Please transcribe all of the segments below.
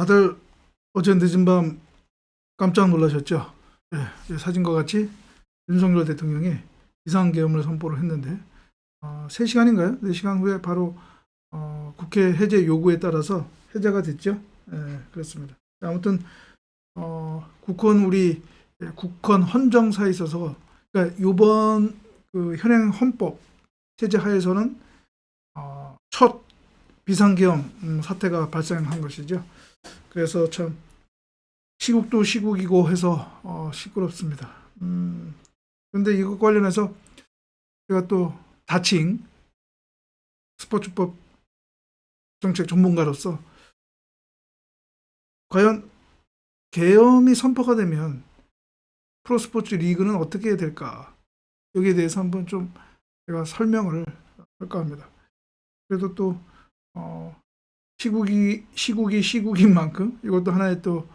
다들 어제 늦은 밤 깜짝 놀라셨죠? 예, 사진과 같이 윤석열 대통령이 비상계엄을 선포를 했는데 3시간인가요? 4시간 후에 바로 국회 해제 요구에 따라서 해제가 됐죠. 그렇습니다. 아무튼 국헌 헌정사에 있어서 그러니까 이번 그 현행 헌법 체제 하에서는 첫 비상계엄 사태가 발생한 것이죠. 그래서 참 시국도 시국이고 해서 시끄럽습니다. 그런데 이거 관련해서 제가 또 다칭 스포츠법 정책 전문가로서 과연 계엄이 선포가 되면 프로스포츠 리그는 어떻게 될까? 여기에 대해서 한번 좀 제가 설명을 할까 합니다. 그래도 또 시국인 만큼 이것도 하나의 또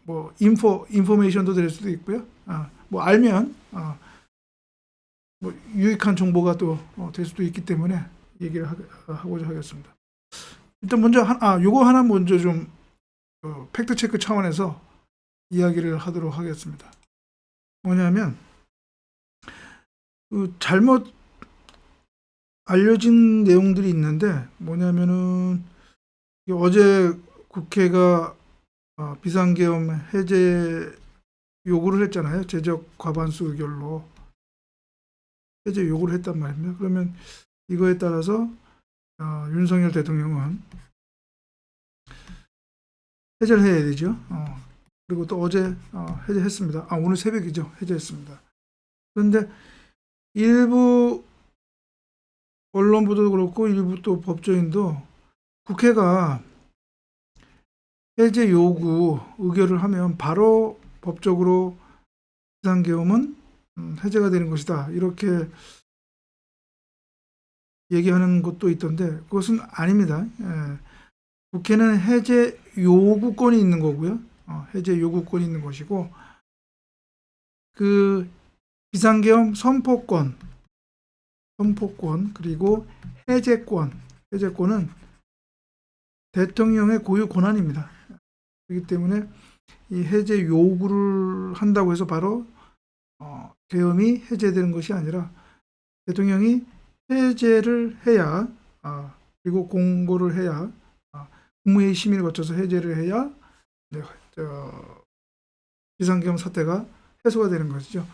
뭐 인포메이션도 될 수도 있고요. 뭐 알면 뭐 유익한 정보가 또 될 수도 있기 때문에 얘기를 하고자 하겠습니다. 일단 먼저 요거 하나 먼저 좀 팩트 체크 차원에서 이야기를 하도록 하겠습니다. 뭐냐면 그 잘못 알려진 내용들이 있는데 뭐냐면은 어제 국회가 비상계엄 해제 요구를 했잖아요. 제적 과반수 의결로 해제 요구를 했단 말입니다. 그러면 이거에 따라서 윤석열 대통령은 해제를 해야 되죠. 그리고 또 어제 해제했습니다. 오늘 새벽이죠. 해제했습니다. 그런데 일부 언론보도 그렇고 일부 또 법조인도 국회가 해제 요구 의결을 하면 바로 법적으로 비상계엄은 해제가 되는 것이다. 이렇게 얘기하는 것도 있던데 그것은 아닙니다. 국회는 해제 요구권이 있는 거고요. 해제 요구권이 있는 것이고 그 비상계엄 선포권 그리고 해제권은 대통령의 고유 권한입니다. 그렇기 때문에 이 해제 요구를 한다고 해서 바로 계엄이 해제되는 것이 아니라 대통령이 해제를 해야 그리고 공고를 해야 국무회의 심의를 거쳐서 해제를 해야 비상계엄 사태가 해소가 되는 것이죠.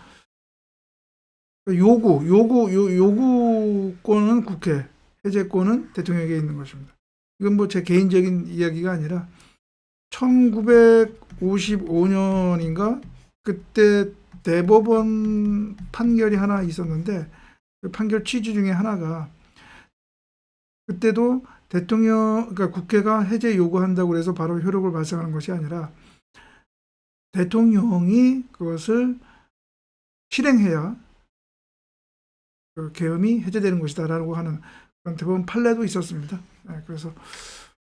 요구권은 국회, 해제권은 대통령에게 있는 것입니다. 이건 뭐 제 개인적인 이야기가 아니라 1955년인가 그때 대법원 판결이 하나 있었는데 그 판결 취지 중에 하나가 그때도 그러니까 국회가 해제 요구한다고 해서 바로 효력을 발생하는 것이 아니라 대통령이 그것을 실행해야 그 계엄이 해제되는 것이다라고 하는 그런 대법원 판례도 있었습니다. 그래서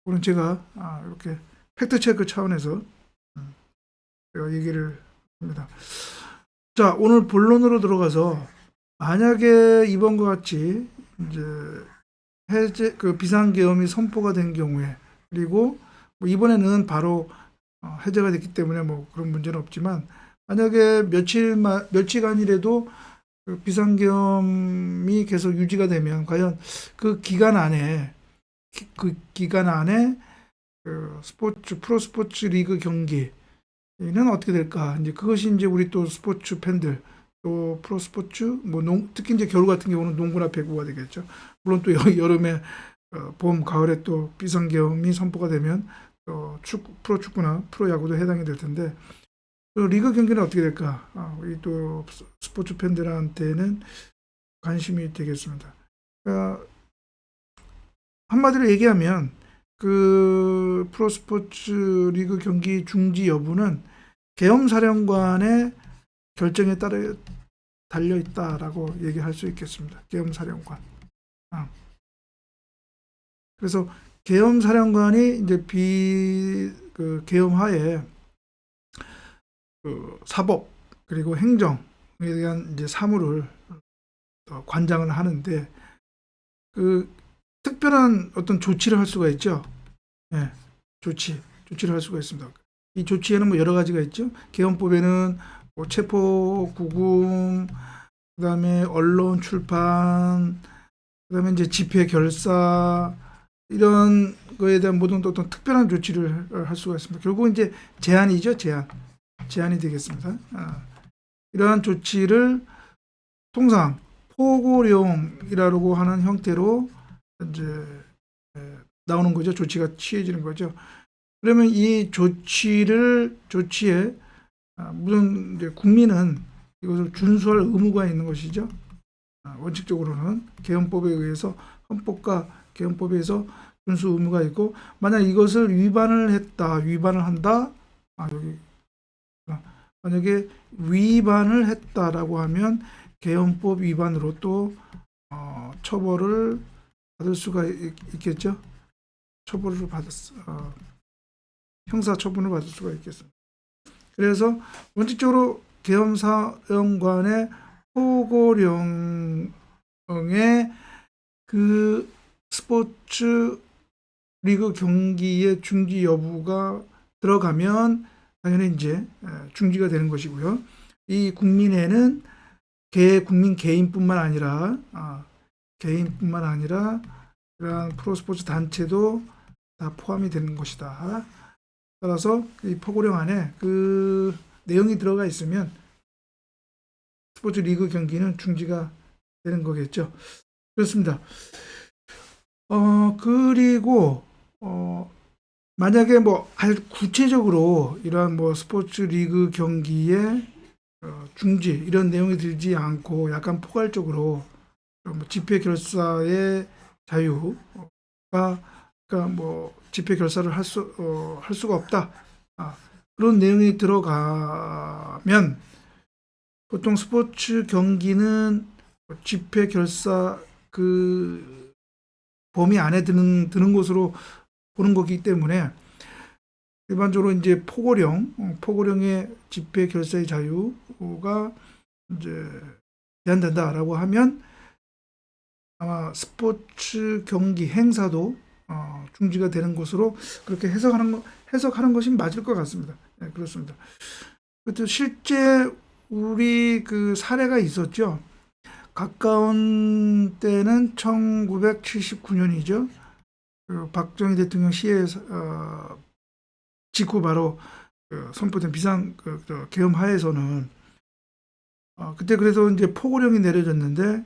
오늘 제가 이렇게 팩트 체크 차원에서 제가 얘기를 합니다. 자, 오늘 본론으로 들어가서 만약에 이번과 같이 이제 해제 비상계엄이 선포가 된 경우에 그리고 뭐 이번에는 바로 해제가 됐기 때문에 뭐 그런 문제는 없지만 만약에 며칠간이라도 비상계엄이 계속 유지가 되면 과연 그 기간 안에 프로스포츠 리그 경기는 어떻게 될까? 이제 그것이 이제 우리 또 스포츠 팬들 또 프로스포츠 특히 이제 겨울 같은 경우는 농구나 배구가 되겠죠. 물론 또 여름에 봄, 가을에 또 비상계엄이 선포가 되면 프로축구나 프로야구도 해당이 될 텐데 리그 경기는 어떻게 될까? 우리 또 스포츠 팬들한테는 관심이 되겠습니다. 그러니까 한마디로 얘기하면 그 프로스포츠 리그 경기 중지 여부는 계엄사령관의 결정에 따라 달려 있다라고 얘기할 수 있겠습니다. 계엄사령관. 그래서 계엄사령관이 이제 계엄하에 그 사법 그리고 행정에 대한 이제 사무를 관장을 하는데 그 특별한 어떤 조치를 할 수가 있죠. 조치. 조치를 할 수가 있습니다. 이 조치에는 뭐 여러 가지가 있죠. 개헌법에는 뭐 체포, 구금, 그다음에 언론, 출판, 그다음에 이제 집회, 결사 이런 거에 대한 모든 어떤 특별한 조치를 할 수가 있습니다. 결국 이제 제한이죠, 제한이 되겠습니다. 이러한 조치를 통상 포고령이라고 하는 형태로 이제 나오는 거죠. 조치가 취해지는 거죠. 그러면 이 조치에 무슨 이제 국민은 이것을 준수할 의무가 있는 것이죠. 원칙적으로는 개헌법에 의해서 헌법과 개헌법에 의해서 준수 의무가 있고, 만약 이것을 위반을 한다. 여기 만약에 위반을 했다라고 하면 개헌법 위반으로 또 처벌을 받을 수가 있겠죠. 형사 처분을 받을 수가 있겠습니다. 그래서 원칙적으로 계엄사령관의 포고령에 그 스포츠 리그 경기의 중지 여부가 들어가면 당연히 이제 중지가 되는 것이고요. 이 국민에는 국민 개인뿐만 아니라 그런 프로스포츠 단체도 다 포함이 되는 것이다. 따라서 이 포고령 안에 그 내용이 들어가 있으면 스포츠 리그 경기는 중지가 되는 거겠죠. 그렇습니다. 그리고 만약에 뭐 구체적으로 이러한 뭐 스포츠 리그 경기의 중지 이런 내용이 들지 않고 약간 포괄적으로 뭐 집회 결사의 자유가 그러니까 뭐 집회 결사를 할 수가 없다. 그런 내용이 들어가면 보통 스포츠 경기는 집회 결사 그 범위 안에 드는 것으로 보는 거기 때문에 일반적으로 이제 포고령의 집회 결사의 자유가 이제 제한된다라고 하면 아마 스포츠 경기 행사도 중지가 되는 것으로 그렇게 해석하는 것이 맞을 것 같습니다. 네, 그렇습니다. 실제 우리 그 사례가 있었죠. 가까운 때는 1979년이죠. 그 박정희 대통령 시해 직후 바로 선포된 비상 계엄 하에서는 그때 그래서 이제 포고령이 내려졌는데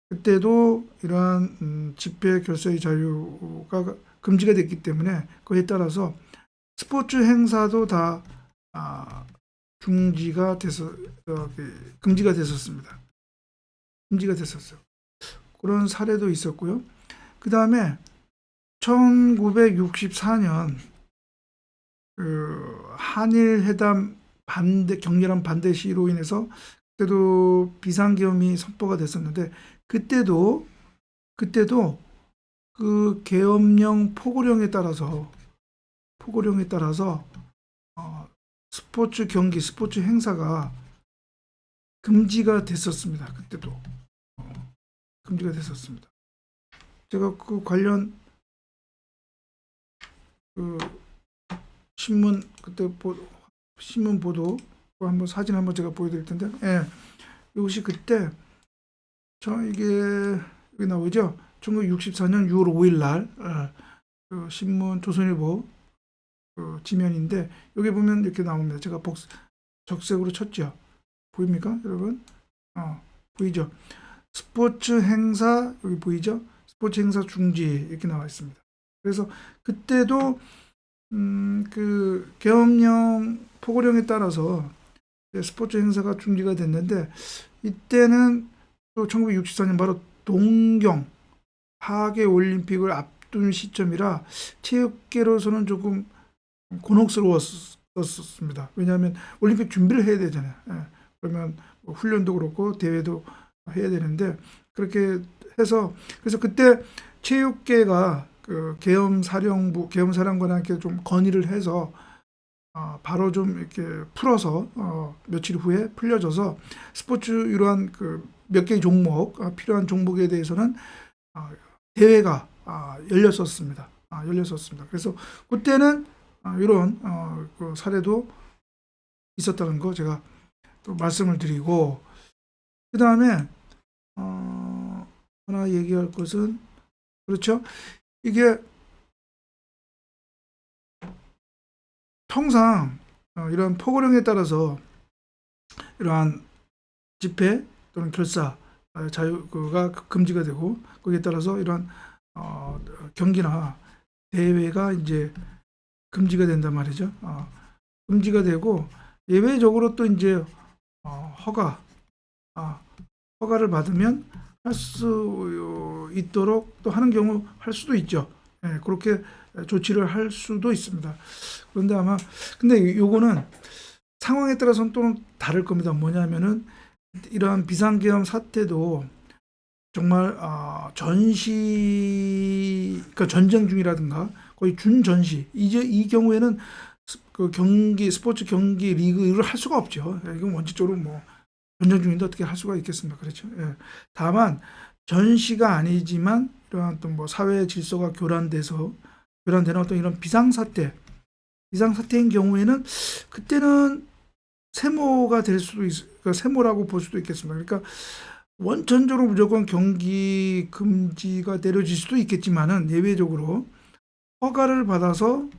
그때도 이러한 집회 결사의 자유가 금지가 됐기 때문에 그에 따라서 스포츠 행사도 다 금지가 됐었습니다. 금지가 됐었어요. 그런 사례도 있었고요. 그 다음에 1964년 그 한일 회담 격렬한 반대 시위로 인해서 그때도 비상계엄이 선포가 됐었는데 그때도 그 계엄령 포고령에 따라서 스포츠 경기, 스포츠 행사가 금지가 됐었습니다. 그때도 금지가 됐었습니다. 제가 그 관련 그 신문 신문 보도 한번 사진 한번 제가 보여드릴 텐데, 이것이 그때 이게 여기 나오죠. 1964년 6월 5일 날 그 신문 조선일보 그 지면인데 여기 보면 이렇게 나옵니다. 제가 적색으로 쳤죠. 보입니까, 여러분? 보이죠? 스포츠 행사 여기 보이죠? 스포츠 행사 중지 이렇게 나와 있습니다. 그래서 그때도 그 계엄령 포고령에 따라서 스포츠 행사가 중지가 됐는데 이때는 또 1964년 바로 동경 하계 올림픽을 앞둔 시점이라 체육계로서는 조금 곤혹스러웠습니다. 왜냐하면 올림픽 준비를 해야 되잖아요. 그러면 뭐 훈련도 그렇고 대회도 해야 되는데 그렇게 해서 그래서 그때 체육계가 그 계엄사령관한테 좀 건의를 해서 바로 좀 이렇게 풀어서 며칠 후에 풀려져서 스포츠 이러한 그 몇 개의 종목 필요한 종목에 대해서는 대회가 열렸었습니다. 그래서 그때는 이런 그 사례도 있었다는 거 제가 또 말씀을 드리고, 그 다음에 하나 얘기할 것은, 그렇죠? 이게 통상 이런 포고령에 따라서 이러한 집회 또는 결사 자유가 금지가 되고, 거기에 따라서 이러한 경기나 대회가 이제 금지가 된단 말이죠. 금지가 되고, 예외적으로 또 이제 허가를 받으면 할 수 있도록 또 하는 경우 할 수도 있죠. 예, 그렇게 조치를 할 수도 있습니다. 그런데 아마 근데 요거는 상황에 따라서는 또 다를 겁니다. 뭐냐면은 이러한 비상계엄 사태도 정말 그러니까 전쟁 중이라든가 거의 준전시, 이제 이 경우에는 그 스포츠 경기 리그를 할 수가 없죠. 예, 이건 원칙적으로 뭐 전쟁 중인데 어떻게 할 수가 있겠습니까? 그렇죠. 예. 다만 전시가 아니지만 이러한 또 뭐 사회 질서가 교란되는 어떤 이런 비상사태인 경우에는 그때는 세모가 될 수도 그러니까 세모라고 볼 수도 있겠습니다. 그러니까 원천적으로 무조건 경기 금지가 내려질 수도 있겠지만은 예외적으로 허가를 받아서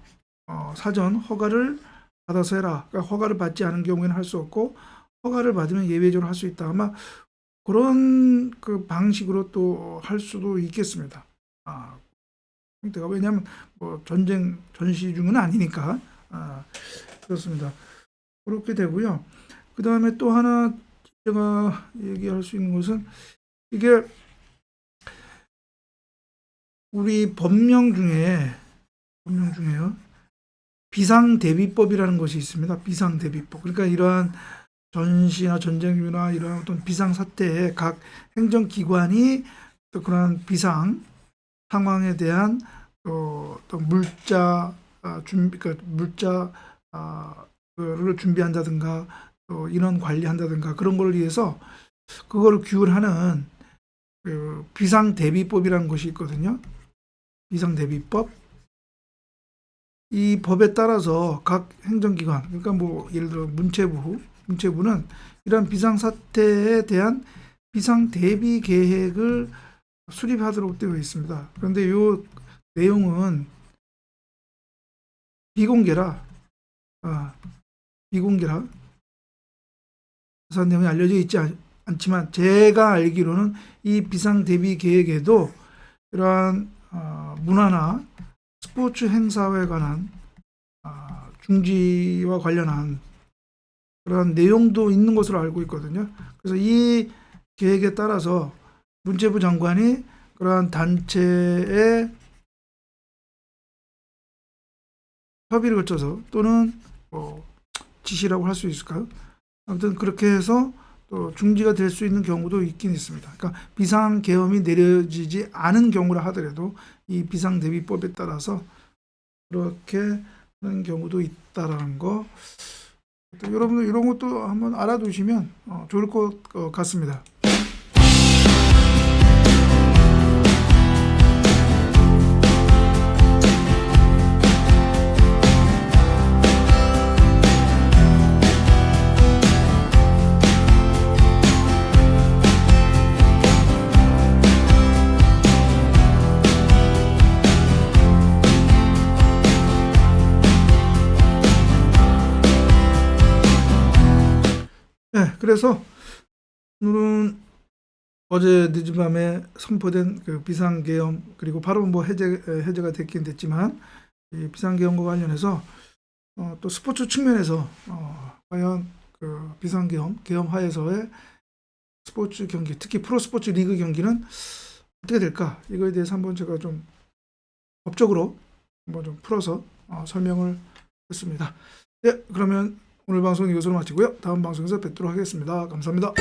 사전 허가를 받아서 해라. 그러니까 허가를 받지 않은 경우에는 할 수 없고, 허가를 받으면 예외적으로 할 수 있다. 아마 그런 그 방식으로 또 할 수도 있겠습니다. 형태가 왜냐하면 뭐 전시 중은 아니니까. 그렇습니다. 그렇게 되고요. 그 다음에 또 하나 제가 얘기할 수 있는 것은, 이게 우리 법령 중에요. 비상대비법이라는 것이 있습니다. 비상대비법. 그러니까 이러한 전시나 전쟁이나 이런 어떤 비상사태에 각 행정기관이 또 그러한 비상 상황에 대한 또 물자 그러니까 물자를 준비한다든가 또 인원 관리한다든가 그런 걸 위해서 그거를 규율하는 그 비상대비법이라는 것이 있거든요. 비상대비법. 이 법에 따라서 각 행정기관, 그러니까 뭐 예를 들어 문체부는 이러한 비상사태에 대한 비상대비 계획을 수립하도록 되어 있습니다. 그런데 이 내용은 비공개라 그래서 내용이 알려져 있지 않지만, 제가 알기로는 이 비상대비 계획에도 이러한 문화나 스포츠 행사에 관한 중지와 관련한 그런 내용도 있는 것으로 알고 있거든요. 그래서 이 계획에 따라서 문체부 장관이 그러한 단체에 협의를 거쳐서 또는 지시라고 할 수 있을까요? 아무튼 그렇게 해서 또 중지가 될 수 있는 경우도 있긴 있습니다. 그러니까 비상계엄이 내려지지 않은 경우라 하더라도 이 비상대비법에 따라서 그렇게 하는 경우도 있다라는 거, 여러분들 이런 것도 한번 알아두시면 좋을 것 같습니다. 네, 그래서 오늘은 어제 늦은 밤에 선포된 그 비상계엄, 그리고 바로 뭐 해제가 됐긴 됐지만, 이 비상계엄과 관련해서 또 스포츠 측면에서 과연 그 계엄 하에서의 스포츠 경기, 특히 프로스포츠 리그 경기는 어떻게 될까? 이거에 대해서 한번 제가 좀 법적으로 한번 좀 풀어서 설명을 했습니다. 네, 그러면 오늘 방송 이것으로 마치고요. 다음 방송에서 뵙도록 하겠습니다. 감사합니다.